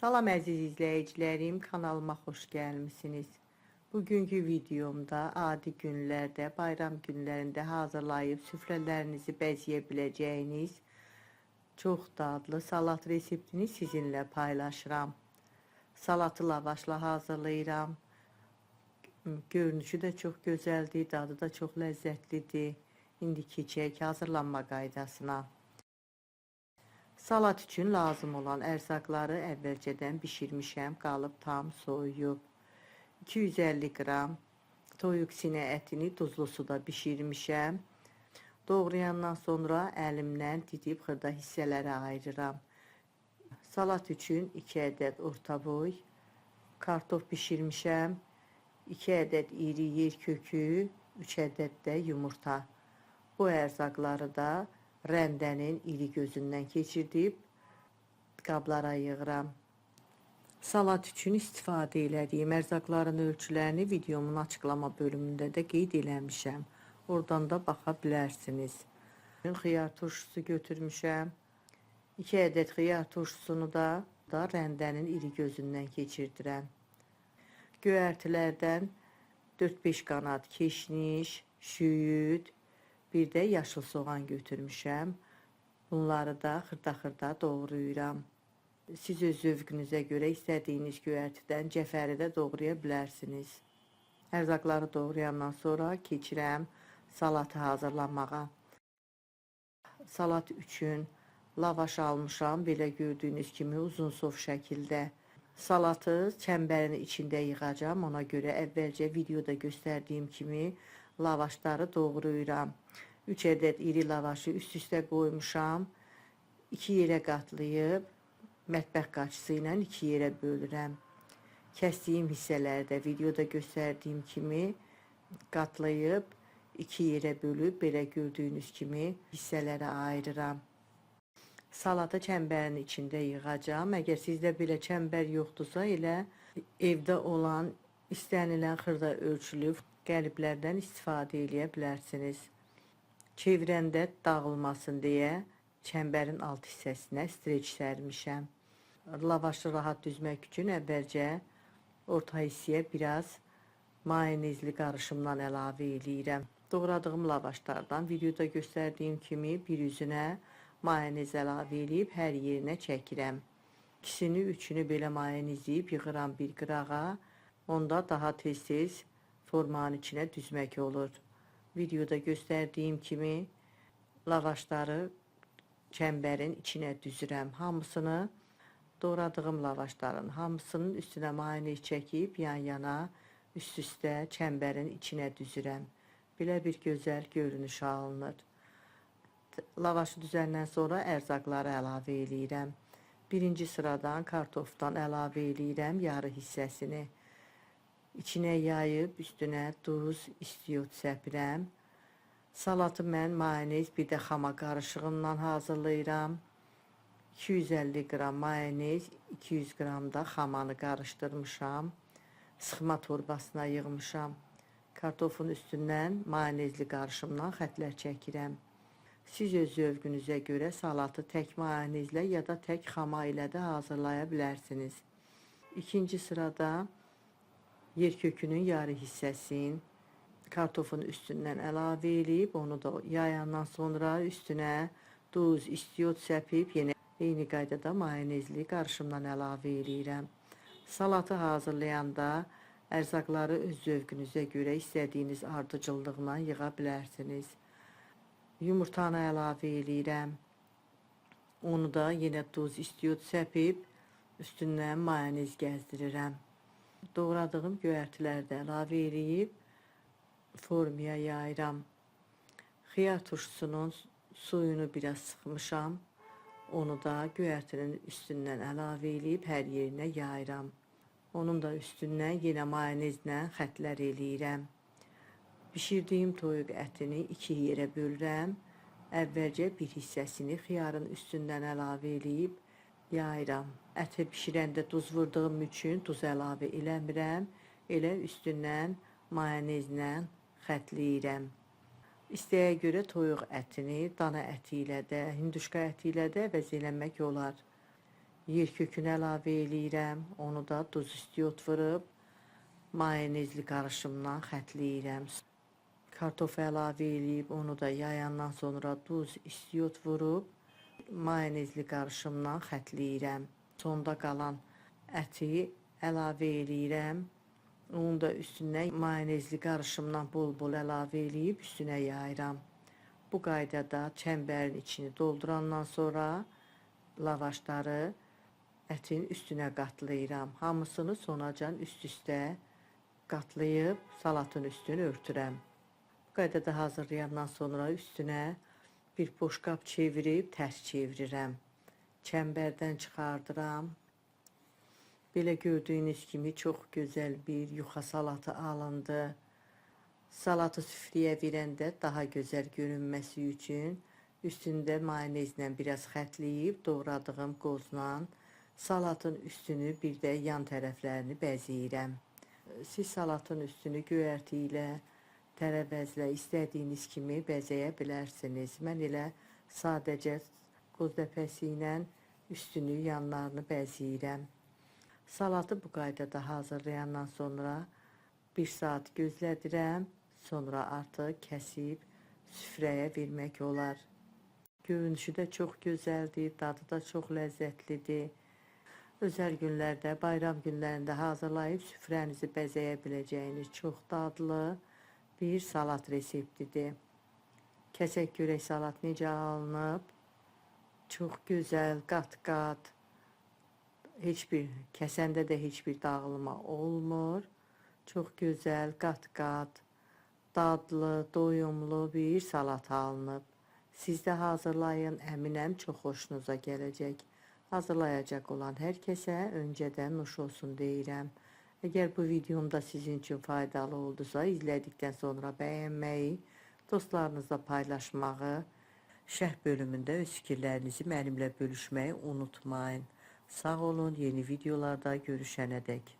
Salam əziz izləyicilərim, kanalıma xoş gəlmisiniz. Bugünkü videomda adi günlərdə, bayram günlərində hazırlayıb süfrələrinizi bəzəyə biləcəyiniz çox dadlı salat reseptini sizinlə paylaşıram. Salatı lavaşla hazırlayıram. Görünüşü də çox gözəldir, dadı da çox ləzzətlidir. İndi keçək hazırlanma qaydasına. Salat üçün lazım olan ərzaqları əvvəlcədən bişirmişəm, qalıb tam soyuyub. 250 qram toyuq sinə ətini duzlu suda bişirmişəm. Doğrayandan sonra əlimlə didib xırda hissələrə ayırıram. Salat üçün 2 ədəd orta boy kartof bişirmişəm. 2 ədəd iri yer kökü, 3 ədəd də yumurta. Bu ərzaqları da rəndənin iri gözündən keçirdib qablara yığıram. Salat üçün istifadə elədiyim ərzaqların ölçülərini videomun açıqlama bölümündə də qeyd eləmişəm. Oradan da baxa bilərsiniz. Xiyar turşusu götürmüşəm. 2 ədəd xiyar turşusunu da rəndənin iri gözündən keçirdirəm. Göyərtilərdən 4-5 qanad keşniş, şüyüd, bir də yaşıl soğan götürmüşəm. Bunları da xırda-xırda doğrayıram. Siz öz zövqünüzə görə istədiyiniz göyərtidən cəfəri də doğraya bilərsiniz. Ərzaqları doğrayandan sonra keçirəm salatı hazırlamağa. Salat üçün lavaş almışam, belə gördüyünüz kimi uzun sov şəkildə. Salatı çəmbərin içində yığacam, ona görə əvvəlcə videoda göstərdiyim kimi lavaşları doğrayıram. 3 ədəd iri lavaşı üst-üstə qoymuşam. 2 yerə qatlayıb mətbəx qaçısı ilə 2 yerə bölürəm. Kəsdiyim hissələri də videoda göstərdiyim kimi qatlayıb 2 yerə bölüb belə gördüyünüz kimi hissələrə ayırıram. Salatı çəmbərin içində yığacam. Əgər sizdə belə çəmbər yoxdursa, elə evdə olan istənilən xırda ölçülü qəliblərdən istifadə edə bilərsiniz. Çevirəndə dağılmasın deyə çəmbərin alt hissəsinə streç sərmişəm. Lavaşı rahat düzmək üçün əvvəlcə orta hissəyə biraz mayonezli qarışımdan əlavə eləyirəm. Doğradığım lavaşlardan videoda göstərdiyim kimi bir üzünə mayonez əlavə eləyib hər yerinə çəkirəm. İkisini, üçünü belə mayonezləyib yığıram bir qırağa. Onda daha tez-tez formanın içinə düzmək olur. Videoda göstərdiyim kimi lavaşları çəmbərin içinə düzürəm. Hamısını, doğradığım lavaşların hamısının üstünə mayonez çəkib yan-yana üst-üstə çəmbərin içinə düzürəm. Belə bir gözəl görünüş alınır. Lavaşı düzəndən sonra ərzaqları əlavə eləyirəm. Birinci sıradan kartofdan əlavə eləyirəm yarı hissəsini. İçinə yayıb üstünə duz, istiyot səpirəm. Salatı mən mayonez bir də xama qarışığından hazırlayıram. 250 qram mayonez, 200 qram da xamanı qarışdırmışam. Sıxma torbasına yığmışam. Kartofun üstündən mayonezli qarışımdan xətlər çəkirəm. Siz öz zövqünüzə görə salatı tək mayonezlə ya da tək xama ilə də hazırlaya bilərsiniz. İkinci sırada yer kökünün yarı hissəsini kartofun üstündən əlavə eləyib, onu da yayandan sonra üstünə duz, istiyot səpib, yenə eyni qaydada mayonezli qarışımdan əlavə eləyirəm. Salatı hazırlayanda ərzaqları öz zövqünüzə görə istədiyiniz ardıcıllıqla yığa bilərsiniz. Yumurtanı əlavə eləyirəm. Onu da yenə duz, istiyot səpib, üstündən mayonez gəzdirirəm. Doğradığım göyərtiləri də əlavə eləyib formaya yayıram. Xiyar turşusunun suyunu biraz sıxmışam. Onu da göyərtinin üstündən əlavə eləyib hər yerinə yayıram. Onun da üstündən yenə mayonezlə xətlər eləyirəm. Bişirdiyim toyuq ətini 2 yerə bölürəm. Əvvəlcə bir hissəsini xiyarın üstündən əlavə eləyib yayıram. Əti bişirəndə duz vurduğum üçün duz əlavə eləmirəm. Elə üstündən mayonezlə xətləyirəm. İstəyə görə toyuq ətini dana əti ilə də, hinduşka əti ilə də əvəz eləmək olar. yer kökünü əlavə eləyirəm. Onu da duz istiot vurub mayonezli qarışımdan xətləyirəm. Kartof əlavə eləyib onu da yayandan sonra duz istiot vurub mayonezli qarışımdan xətləyirəm. Sonda qalan əti əlavə eləyirəm. Onu da üstünə mayonezli qarışımdan bol-bol əlavə eləyib üstünə yayıram. Bu qaydada çəmbərin içini doldurandan sonra lavaşları ətin üstünə qatlayıram. Hamısını sonacan üst-üstə qatlayıb salatın üstünü örtürəm. Bu qaydada hazırlayandan sonra üstünə bir boşqab çevirib tərs çevirirəm. Çəmbərdən çıxardıram. Belə gördüyünüz kimi çox gözəl bir yuxa salatı alındı. Salatı süfrəyə verəndə daha gözəl görünməsi üçün üstündə mayonezlə biraz xətləyib doğradığım qozla salatın üstünü bir də yan tərəflərini bəzəyirəm. Siz salatın üstünü göyərti ilə, tərəvəzlə istədiyiniz kimi bəzəyə bilərsiniz. Mən elə sadəcə qoz dəpəsi ilə üstünü, yanlarını bəzəyirəm. Salatı bu qaydada hazırlayandan sonra 1 saat gözlədirəm. Sonra artıq kəsib süfrəyə vermək olar. Görünüşü də çox gözəldir, dadı da çox ləzzətlidir. Özəl günlərdə, bayram günlərində hazırlayıb süfrənizi bəzəyə biləcəyiniz çox dadlı bir salat reseptidir. Kəsək görək salat necə alınıb? Çox gözəl, qat-qat. Kəsəndə də heç bir dağılma olmur. Çox gözəl, qat-qat, dadlı, doyumlu bir salat alınıb. Siz də hazırlayın, əminəm çox xoşunuza gələcək. Hazırlayacaq olan hər kəsə öncədən nuş olsun deyirəm. Əgər bu videom da sizin üçün faydalı oldusa, izlədikdən sonra bəyənməyi, dostlarınızla paylaşmağı, şərh bölümündə öz fikirlərinizi mənimlə bölüşməyi unutmayın. Sağ olun, yeni videolarda görüşənədək.